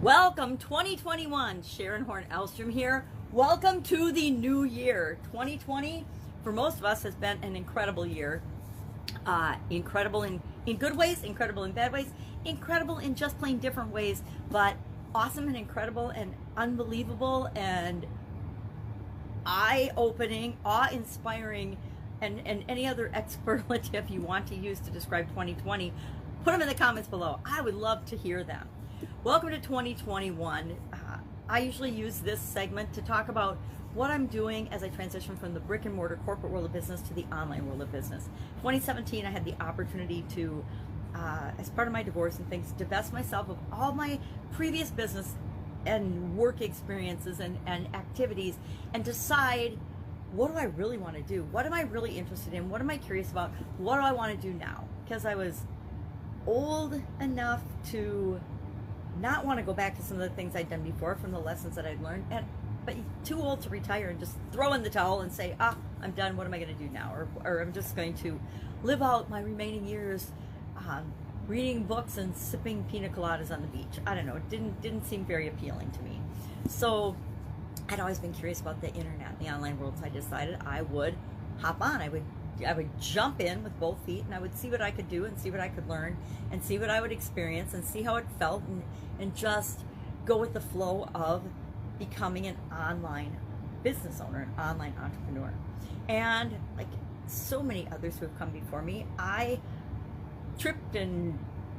Welcome 2021, Sharon Horne-Ellstrom here. Welcome to the new year. 2020 for most of us has been an incredible year. Incredible in good ways, incredible in bad ways, incredible in just plain different ways, but awesome and incredible and unbelievable and eye-opening, awe-inspiring, and any other superlative you want to use to describe 2020, put them in the comments below. I would love to hear them. Welcome to 2021. I usually use this segment to talk about what I'm doing as I transition from the brick and mortar corporate world of business to the online world of business. 2017, I had the opportunity to, as part of my divorce and things, divest myself of all my previous business and work experiences and activities and decide, what do I really want to do? What am I really interested in? What am I curious about? What do I want to do now? Because I was old enough to not want to go back to some of the things I'd done before from the lessons that I'd learned, but too old to retire and just throw in the towel and say, I'm done, what am I going to do now? Or I'm just going to live out my remaining years reading books and sipping pina coladas on the beach. I don't know, it didn't seem very appealing to me. So I'd always been curious about the internet, the online world, so I decided I would hop on. I would jump in with both feet, and I would see what I could do and see what I could learn and see what I would experience and see how it felt and just go with the flow of becoming an online business owner, an online entrepreneur. And like so many others who have come before me, I tripped and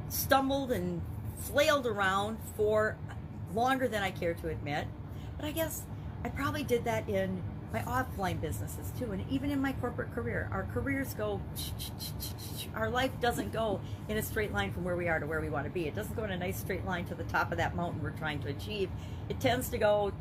stumbled and flailed around for longer than I care to admit. But I guess I probably did that in my offline businesses too, and even in my corporate career. Our careers go, our life doesn't go in a straight line from where we are to where we want to be. It doesn't go in a nice straight line to the top of that mountain we're trying to achieve. It tends to go,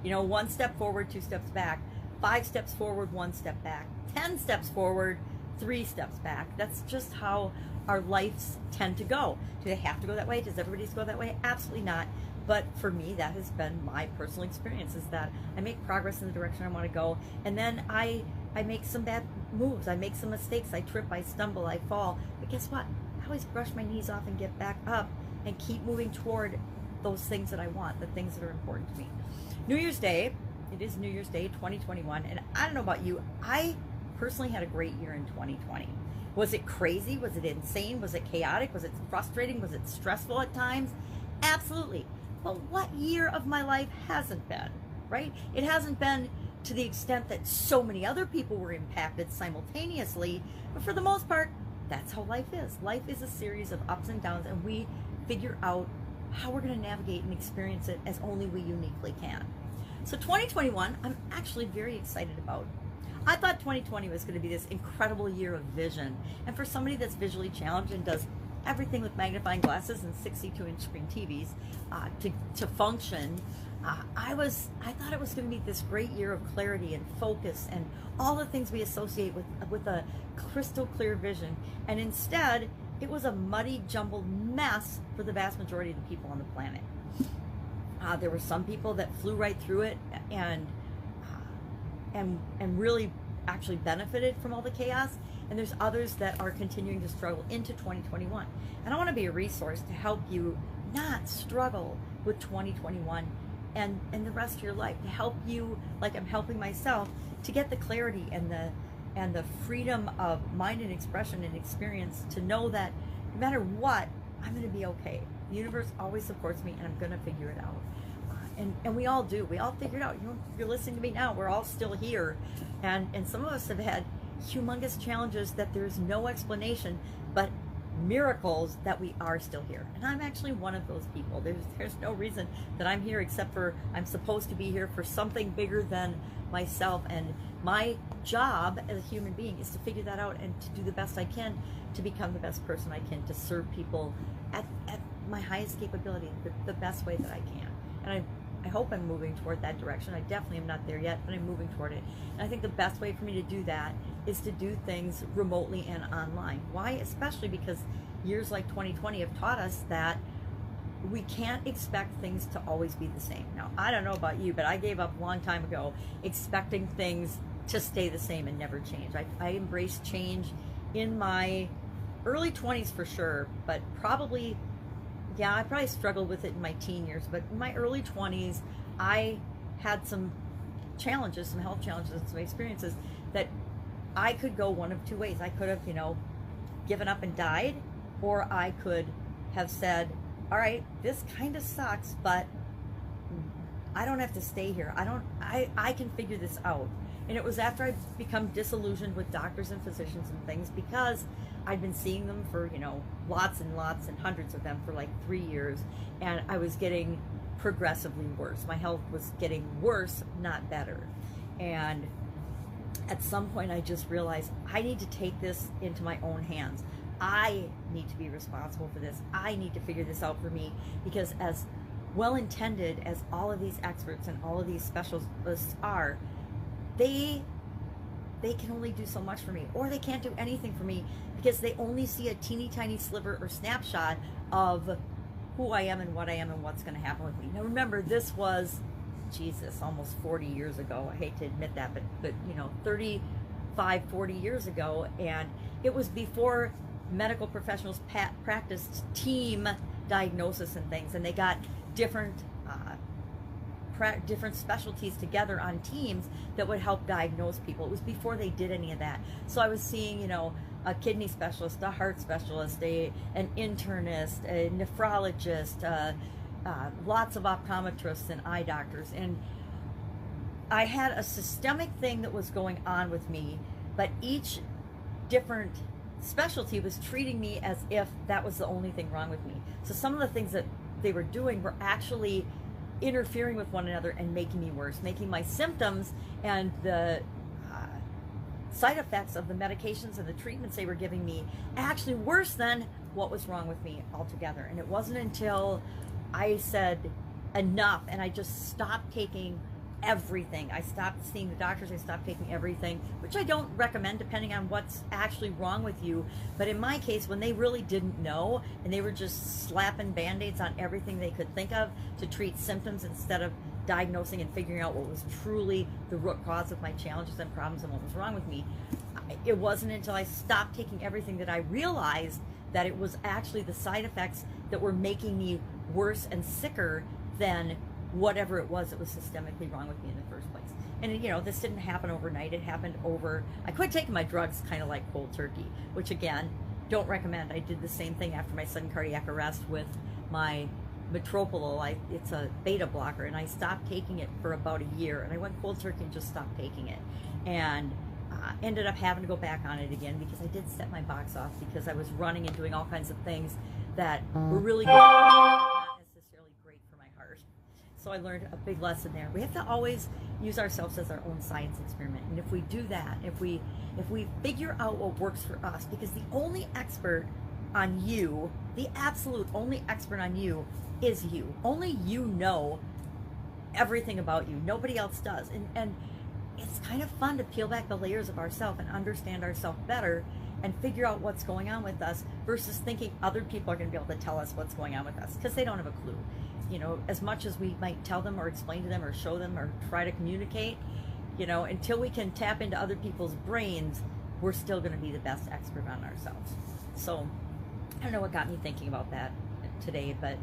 you know, 1 step forward, 2 steps back, 5 steps forward, 1 step back, 10 steps forward, 3 steps back. That's just how our lives tend to go. Do they have to go that way? Does everybody's go that way? Absolutely not. But for me, that has been my personal experience, is that I make progress in the direction I want to go, and then I make some bad moves, I make some mistakes, I trip, I stumble, I fall, but guess what? I always brush my knees off and get back up and keep moving toward those things that I want, the things that are important to me. New Year's Day, it is New Year's Day 2021, and I don't know about you, I personally had a great year in 2020. Was it crazy? Was it insane? Was it chaotic? Was it frustrating? Was it stressful at times? Absolutely. But what year of my life hasn't been, right? It hasn't been to the extent that so many other people were impacted simultaneously, but for the most part, that's how life is. Life is a series of ups and downs, and we figure out how we're going to navigate and experience it as only we uniquely can. So 2021, I'm actually very excited about. I thought 2020 was going to be this incredible year of vision, and for somebody that's visually challenged and does everything with magnifying glasses and 62-inch screen TVs to function, I thought it was going to be this great year of clarity and focus and all the things we associate with a crystal clear vision. And instead, it was a muddy, jumbled mess for the vast majority of the people on the planet. There were some people that flew right through it and really actually benefited from all the chaos. And there's others that are continuing to struggle into 2021. And I want to be a resource to help you not struggle with 2021 and the rest of your life, to help you, like I'm helping myself, to get the clarity and the freedom of mind and expression and experience to know that no matter what, I'm going to be okay. The universe always supports me, and I'm going to figure it out. And we all do. We all figure it out. You know, you're listening to me now. We're all still here. And some of us have had humongous challenges that there's no explanation, but miracles that we are still here. And I'm actually one of those people. There's no reason that I'm here except for I'm supposed to be here for something bigger than myself. And my job as a human being is to figure that out and to do the best I can to become the best person I can, to serve people at my highest capability, the best way that I can. And I hope I'm moving toward that direction. I definitely am not there yet, but I'm moving toward it. And I think the best way for me to do that is to do things remotely and online. Why? Especially because years like 2020 have taught us that we can't expect things to always be the same. Now, I don't know about you, but I gave up a long time ago expecting things to stay the same and never change. I embrace change in my early 20s for sure, but probably, yeah, I probably struggled with it in my teen years, but in my early 20s, I had some challenges, some health challenges, some experiences that I could go one of two ways. I could have, given up and died, or I could have said, all right, this kind of sucks, but I don't have to stay here. I can figure this out. And it was after I'd become disillusioned with doctors and physicians and things, because I'd been seeing them for, lots and lots and hundreds of them for like 3 years, and I was getting progressively worse. My health was getting worse, not better. And at some point I just realized I need to take this into my own hands. I need to be responsible for this. I need to figure this out for me, because as well-intended as all of these experts and all of these specialists are, they can only do so much for me, or they can't do anything for me, because they only see a teeny tiny sliver or snapshot of who I am and what I am and what's going to happen with me. Now remember, this was, Jesus, almost 40 years ago. I hate to admit that, but 35, 40 years ago, and it was before medical professionals practiced team diagnosis and things, and they got different specialties together on teams that would help diagnose people. It was before they did any of that. So I was seeing, a kidney specialist, a heart specialist, an internist, a nephrologist, lots of optometrists and eye doctors. And I had a systemic thing that was going on with me, but each different specialty was treating me as if that was the only thing wrong with me. So some of the things that they were doing were actually interfering with one another and making me worse, making my symptoms and the side effects of the medications and the treatments they were giving me actually worse than what was wrong with me altogether. And it wasn't until I said enough and I just stopped taking everything. I stopped seeing the doctors. I stopped taking everything, which I don't recommend depending on what's actually wrong with you. But in my case, when they really didn't know and they were just slapping band-aids on everything they could think of to treat symptoms instead of diagnosing and figuring out what was truly the root cause of my challenges and problems and what was wrong with me, it wasn't until I stopped taking everything that I realized that it was actually the side effects that were making me worse and sicker than whatever it was that was systemically wrong with me in the first place. And this didn't happen overnight. It happened I quit taking my drugs kind of like cold turkey, which again, don't recommend. I did the same thing after my sudden cardiac arrest with my metoprolol. It's a beta blocker, and I stopped taking it for about a year, and I went cold turkey and just stopped taking it, and ended up having to go back on it again because I did set my box off because I was running and doing all kinds of things that were really good, not necessarily great for my heart. So I learned a big lesson there. We have to always use ourselves as our own science experiment, and if we do that, if we figure out what works for us, because the only expert on you, the absolute only expert on you is you. Only you know everything about you. Nobody else does. And it's kind of fun to peel back the layers of ourselves and understand ourselves better and figure out what's going on with us versus thinking other people are going to be able to tell us what's going on with us, because they don't have a clue. As much as we might tell them or explain to them or show them or try to communicate, until we can tap into other people's brains, we're still going to be the best expert on ourselves. So I don't know what got me thinking about that today, but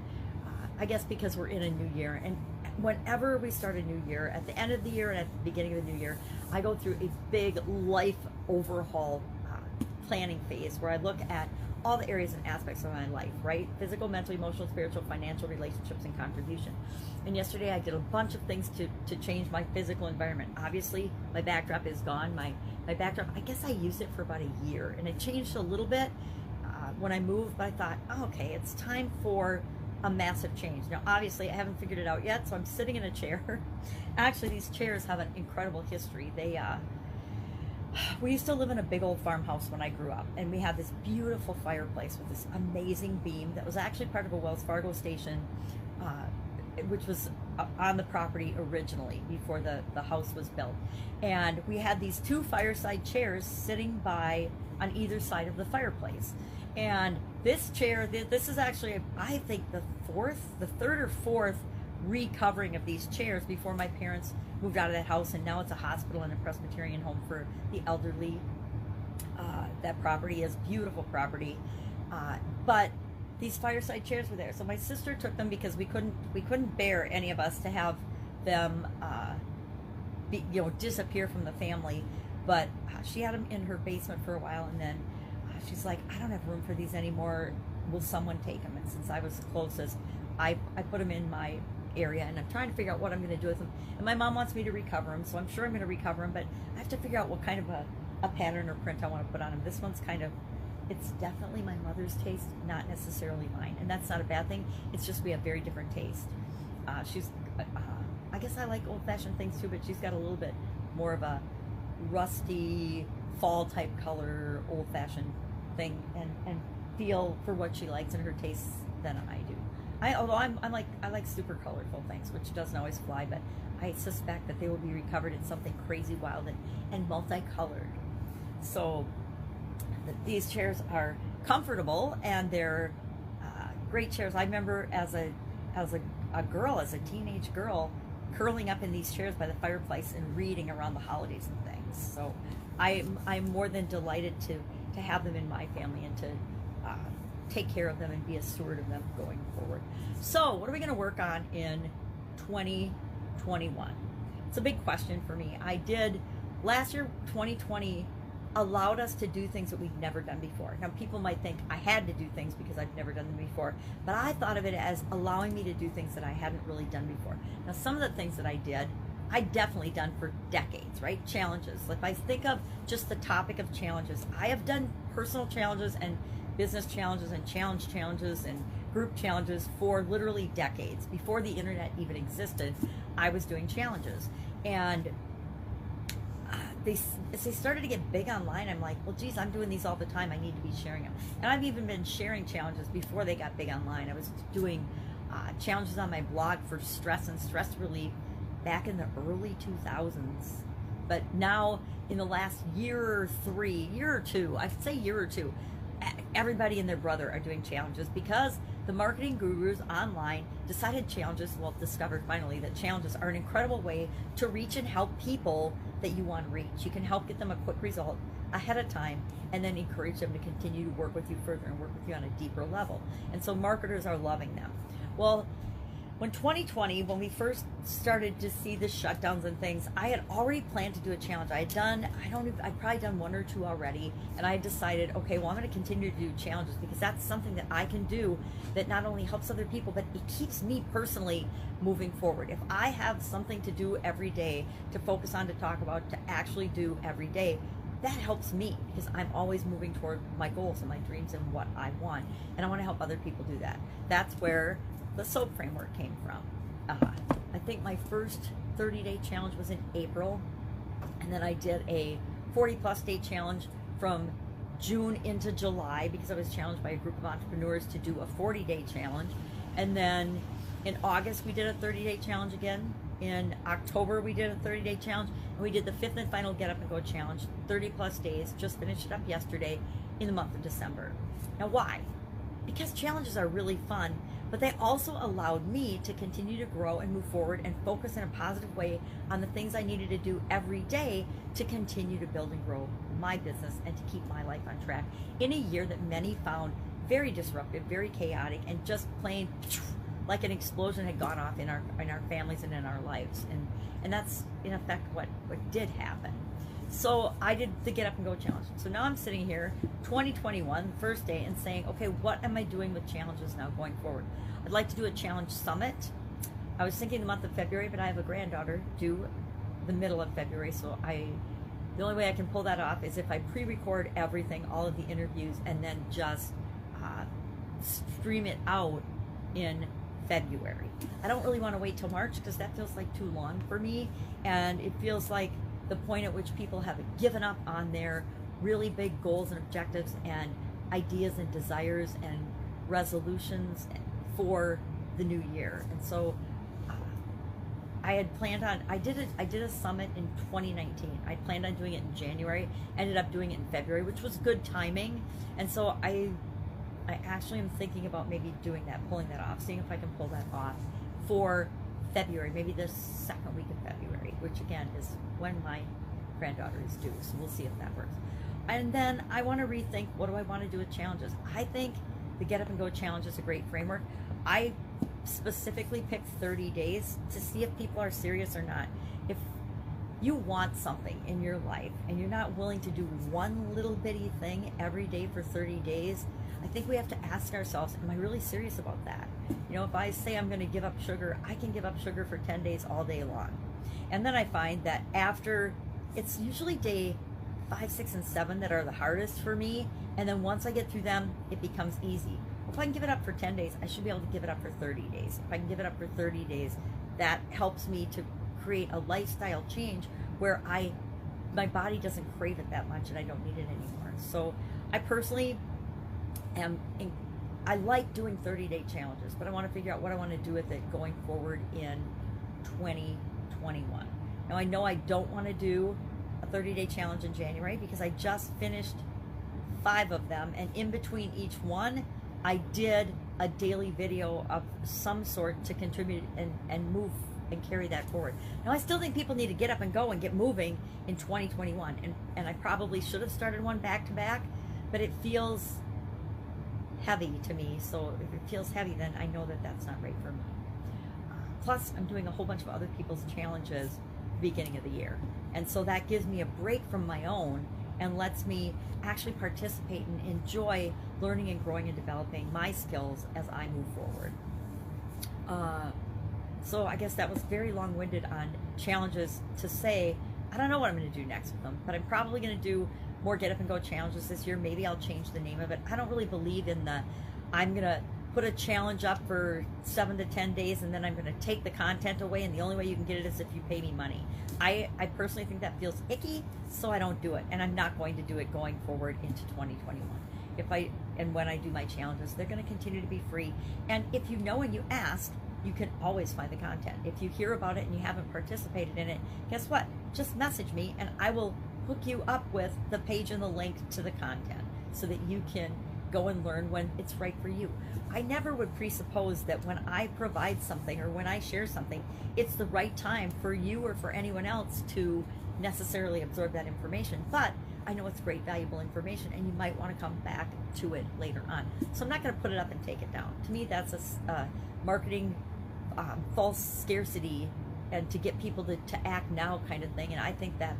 I guess because we're in a new year, and whenever we start a new year, at the end of the year and at the beginning of the new year, I go through a big life overhaul planning phase where I look at all the areas and aspects of my life, right? Physical, mental, emotional, spiritual, financial, relationships, and contribution. And yesterday I did a bunch of things to change my physical environment. Obviously, my backdrop is gone. My backdrop, I guess I used it for about a year, and it changed a little bit when I moved, but I thought, oh, okay, it's time for a massive change. Now, obviously, I haven't figured it out yet, so I'm sitting in a chair. Actually, these chairs have an incredible history. We used to live in a big old farmhouse when I grew up, and we had this beautiful fireplace with this amazing beam that was actually part of a Wells Fargo station, which was on the property originally before the house was built. And we had these two fireside chairs sitting on either side of the fireplace. And this chair, this is actually, I think, the third or fourth recovering of these chairs before my parents moved out of that house, and now it's a hospital and a Presbyterian home for the elderly. that property is beautiful property, but these fireside chairs were there. So my sister took them because we couldn't bear, any of us, to have them disappear from the family. But she had them in her basement for a while, and then she's like, I don't have room for these anymore. Will someone take them? And since I was the closest, I put them in my area, and I'm trying to figure out what I'm going to do with them. And my mom wants me to recover them, so I'm sure I'm going to recover them, but I have to figure out what kind of a pattern or print I want to put on them. This one's kind of, it's definitely my mother's taste, not necessarily mine, and that's not a bad thing. It's just we have very different taste. She's, I guess I like old-fashioned things too, but she's got a little bit more of a rusty fall type color, old-fashioned thing, and feel for what she likes and her tastes than I do. Although I like super colorful things, which doesn't always fly, but I suspect that they will be recovered in something crazy wild and multicolored. So these chairs are comfortable, and they're great chairs. I remember as a teenage girl, curling up in these chairs by the fireplace and reading around the holidays and things. So I'm more than delighted to have them in my family and to take care of them and be a steward of them going forward. So what are we going to work on in 2021? It's a big question for me. Last year, 2020, allowed us to do things that we've never done before. Now, people might think I had to do things because I've never done them before, but I thought of it as allowing me to do things that I hadn't really done before. Now, some of the things that I did, I'd definitely done for decades, right? Challenges. If I think of just the topic of challenges, I have done personal challenges and business challenges and challenges and group challenges for literally decades. Before the internet even existed, I was doing challenges. And as they started to get big online, I'm like, well, geez, I'm doing these all the time. I need to be sharing them. And I've even been sharing challenges before they got big online. I was doing challenges on my blog for stress and stress relief back in the early 2000s. But now, in the last year or two, I'd say year or two, everybody and their brother are doing challenges because the marketing gurus online discovered finally that challenges are an incredible way to reach and help people that you want to reach. You can help get them a quick result ahead of time and then encourage them to continue to work with you further and work with you on a deeper level. And so marketers are loving them. Well, when 2020, when we first started to see the shutdowns and things, I had already planned to do a challenge. I'd probably done one or two already, and I had decided, okay, well, I'm going to continue to do challenges because that's something that I can do that not only helps other people, but it keeps me personally moving forward. If I have something to do every day, to focus on, to talk about, to actually do every day, that helps me because I'm always moving toward my goals and my dreams and what I want, and I want to help other people do that. That's where the SOAP framework came from. I think my first 30-day challenge was in April, and then I did a 40-plus day challenge from June into July because I was challenged by a group of entrepreneurs to do a 40-day challenge. And then in August we did a 30-day challenge again. In October we did a 30-day challenge, and we did the 5th and final Get Up and Go challenge, 30-plus days. Just finished it up yesterday in the month of December. Now why? Because challenges are really fun, but they also allowed me to continue to grow and move forward and focus in a positive way on the things I needed to do every day to continue to build and grow my business and to keep my life on track in a year that many found very disruptive, very chaotic, and just plain like an explosion had gone off in our families and in our lives. And that's in effect what did happen. So I did the Get Up and Go challenge. So now I'm sitting here, 2021, first day, and saying, okay, what am I doing with challenges now going forward? I'd like to do a challenge summit. I was thinking the month of February, but I have a granddaughter due the middle of February, so the only way I can pull that off is if I pre-record everything, all of the interviews, and then just stream it out in February. I don't really want to wait till March because that feels like too long for me, and it feels like the point at which people have given up on their really big goals and objectives and ideas and desires and resolutions for the new year. And so I had planned on, I did a summit in 2019. I planned on doing it in January, ended up doing it in February, which was good timing. And so I actually am thinking about maybe doing that, pulling that off, seeing if I can pull that off for February, maybe the second week of February, which again is when my granddaughter is due. So we'll see if that works. And then I want to rethink, what do I want to do with challenges? I think the Get Up and Go Challenge is a great framework. I specifically picked 30 days to see if people are serious or not. If you want something in your life and you're not willing to do one little bitty thing every day for 30 days, I think we have to ask ourselves, am I really serious about that? You know, if I say I'm going to give up sugar, I can give up sugar for 10 days all day long. And then I find that after, it's usually day 5, 6, and 7 that are the hardest for me. And then once I get through them, it becomes easy. If I can give it up for 10 days, I should be able to give it up for 30 days. If I can give it up for 30 days, that helps me to create a lifestyle change where my body doesn't crave it that much and I don't need it anymore. So I personally I like doing 30-day challenges, but I want to figure out what I want to do with it going forward in 2021. Now I know I don't want to do a 30-day challenge in January because I just finished 5 of them, and in between each one I did a daily video of some sort to contribute and move and carry that forward. Now I still think people need to get up and go and get moving in 2021, and I probably should have started one back to back, but it feels heavy to me. So if it feels heavy, then I know that that's not right for me. Plus I'm doing a whole bunch of other people's challenges at the beginning of the year, and so that gives me a break from my own and lets me actually participate and enjoy learning and growing and developing my skills as I move forward. So I guess that was very long-winded on challenges to say, I don't know what I'm going to do next with them, but I'm probably going to do more Get Up and Go challenges this year. Maybe I'll change the name of it. I don't really believe in I'm going to put a challenge up for 7 to 10 days and then I'm going to take the content away, and the only way you can get it is if you pay me money. I personally think that feels icky, so I don't do it, and I'm not going to do it going forward into 2021. When I do my challenges, they're going to continue to be free. And if you know and you ask, you can always find the content. If you hear about it and you haven't participated in it, guess what? Just message me and I will hook you up with the page and the link to the content so that you can go and learn when it's right for you. I never would presuppose that when I provide something or when I share something, it's the right time for you or for anyone else to necessarily absorb that information. But I know it's great, valuable information, and you might want to come back to it later on. So I'm not going to put it up and take it down. To me, that's a marketing false scarcity and to get people to act now kind of thing. And I think that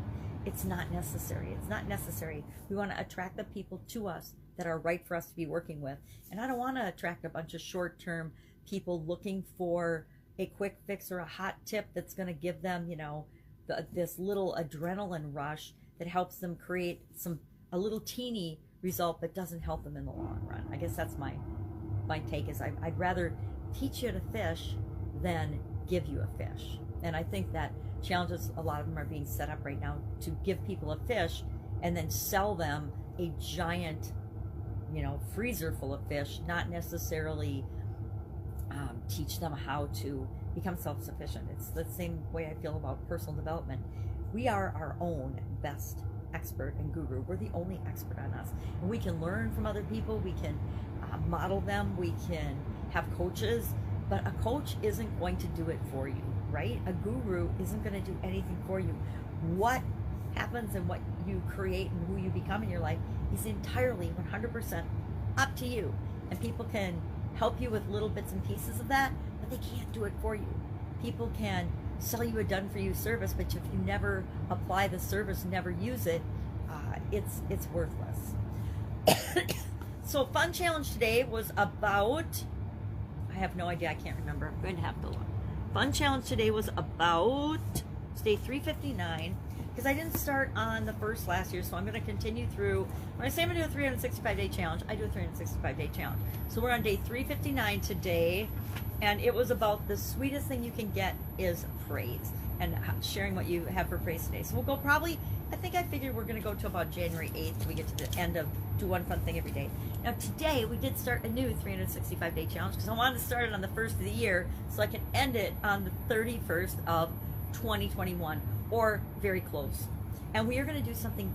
it's not necessary. It's not necessary. We want to attract the people to us that are right for us to be working with. And I don't want to attract a bunch of short-term people looking for a quick fix or a hot tip that's going to give them, you know, this little adrenaline rush that helps them create a little teeny result but doesn't help them in the long run. I guess that's my take is I'd rather teach you to fish than give you a fish. And I think that challenges, a lot of them are being set up right now to give people a fish and then sell them a giant, you know, freezer full of fish, not necessarily teach them how to become self-sufficient. It's the same way I feel about personal development. We are our own best expert and guru. We're the only expert on us. And we can learn from other people. We can model them. We can have coaches. But a coach isn't going to do it for you, right? A guru isn't going to do anything for you. What happens and what you create and who you become in your life is entirely 100% up to you. And people can help you with little bits and pieces of that, but they can't do it for you. People can sell you a done-for-you service, but if you never apply the service, never use it, it's worthless. So fun challenge today was about, I have no idea, I can't remember, I'm going to have to look. Fun challenge today was about, it's day 359, because I didn't start on the first last year, so I'm going to continue through. When I say I'm going to do a 365-day challenge, I do a 365-day challenge. So we're on day 359 today, and it was about the sweetest thing you can get is praise, and sharing what you have for praise today. So we'll go probably, I think I figured we're going to go to about January 8th. We get to the end of do one fun thing every day. Now today we did start a new 365-day challenge because I wanted to start it on the 1st of the year so I can end it on the 31st of 2021 or very close. And we are going to do something,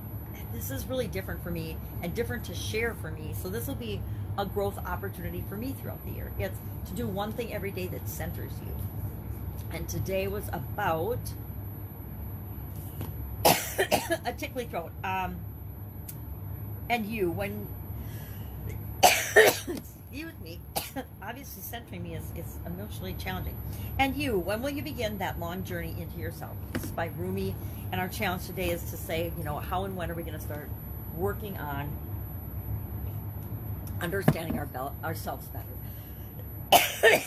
this is really different for me and different to share for me. So this will be a growth opportunity for me throughout the year. It's to do one thing every day that centers you. And today was about a tickly throat. And you, when, excuse me, obviously centering me is emotionally challenging. And you, when will you begin that long journey into yourself? This is by Rumi, and our challenge today is to say, you know, how and when are we going to start working on understanding ourselves better.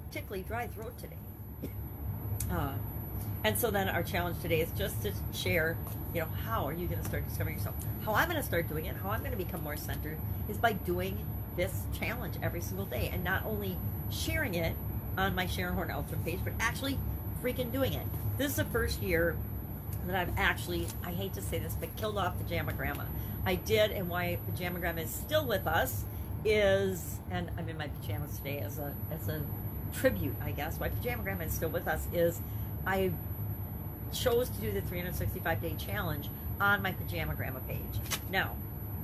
Particularly dry throat today. And so then our challenge today is just to share, you know, how are you going to start discovering yourself? How I'm going to start doing it, how I'm going to become more centered is by doing this challenge every single day, and not only sharing it on my Horne-Ellstrom page, but actually freaking doing it. This is the first year that I've actually, I hate to say this, but killed off Pajama Grandma. I did, and why Pajama Grandma is still with us is, and I'm in my pajamas today as a tribute, I guess, why Pajama Grandma is still with us is I chose to do the 365-day challenge on my Pajama Grandma page. Now,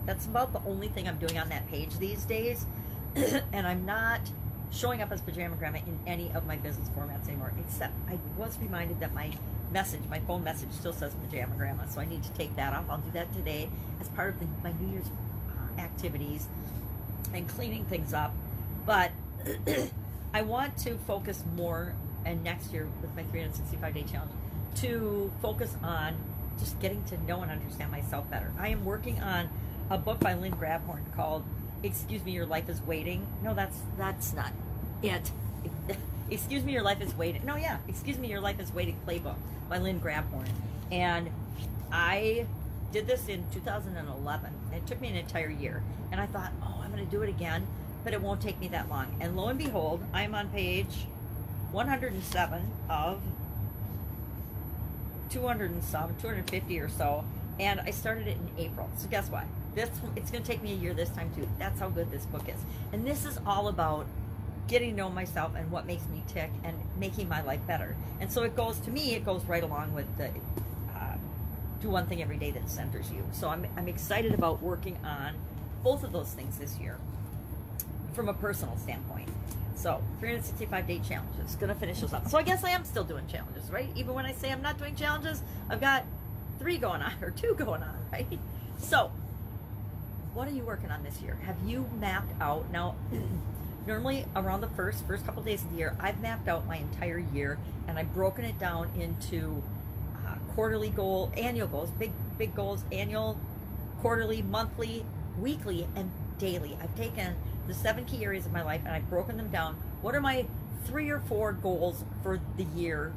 that's about the only thing I'm doing on that page these days, and I'm not showing up as Pajama Grandma in any of my business formats anymore, except I was reminded that my phone message still says Pajama Grandma, so I need to take that off. I'll do that today as part of my New Year's activities and cleaning things up. But I want to focus more, and next year with my 365-day challenge, to focus on just getting to know and understand myself better. I am working on a book by Lynn Grabhorn called Excuse Me, Your Life is Waiting. No, that's not it. Excuse Me, Your Life is Waiting. No, yeah. Excuse Me, Your Life is Waiting playbook by Lynn Grabhorn. And I did this in 2011. It took me an entire year. And I thought, oh, I'm going to do it again, but it won't take me that long. And lo and behold, I'm on page 107 of 250 or so. And I started it in April. So guess what? It's going to take me a year this time too. That's how good this book is. And this is all about getting to know myself and what makes me tick and making my life better. And so it goes, to me, it goes right along with the do one thing every day that centers you. So I'm excited about working on both of those things this year from a personal standpoint. So 365-day challenges, gonna finish those up. So I guess I am still doing challenges, right? Even when I say I'm not doing challenges, I've got 3 going on or 2 going on, right? So what are you working on this year? Have you mapped out? Now, normally around the first couple of days of the year, I've mapped out my entire year, and I've broken it down into quarterly goal, annual goals, big goals, annual, quarterly, monthly, weekly, and daily. I've taken the 7 key areas of my life and I've broken them down. What are my 3 or 4 goals for the year?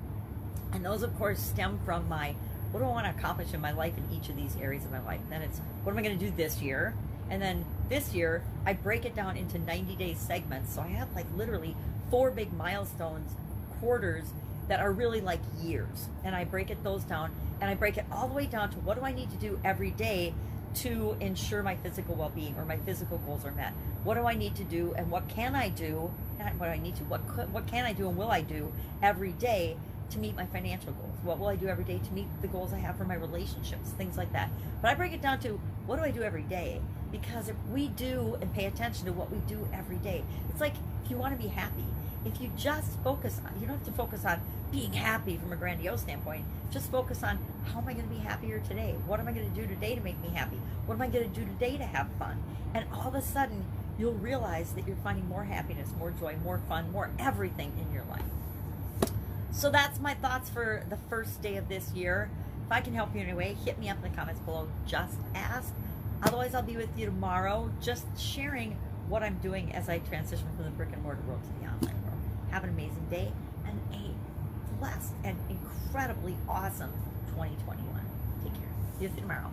And those, of course, stem from what do I want to accomplish in my life in each of these areas of my life? Then it's, what am I going to do this year? And then this year, I break it down into 90-day segments. So I have like literally 4 big milestones, quarters, that are really like years. And I break those down, and I break it all the way down to what do I need to do every day to ensure my physical well-being or my physical goals are met. What do I need to do, and what can I do? Not what I need to, what can I do and will I do every day to meet my financial goals? What will I do every day to meet the goals I have for my relationships? Things like that. But I break it down to what do I do every day? Because if we do and pay attention to what we do every day, it's like if you want to be happy, if you just focus on, you don't have to focus on being happy from a grandiose standpoint, just focus on how am I going to be happier today? What am I going to do today to make me happy? What am I going to do today to have fun? And all of a sudden, you'll realize that you're finding more happiness, more joy, more fun, more everything in your life. So that's my thoughts for the first day of this year. If I can help you in any way, hit me up in the comments below. Just ask. Otherwise, I'll be with you tomorrow, just sharing what I'm doing as I transition from the brick and mortar world to the online world. Have an amazing day and a blessed and incredibly awesome 2021. Take care. See you tomorrow.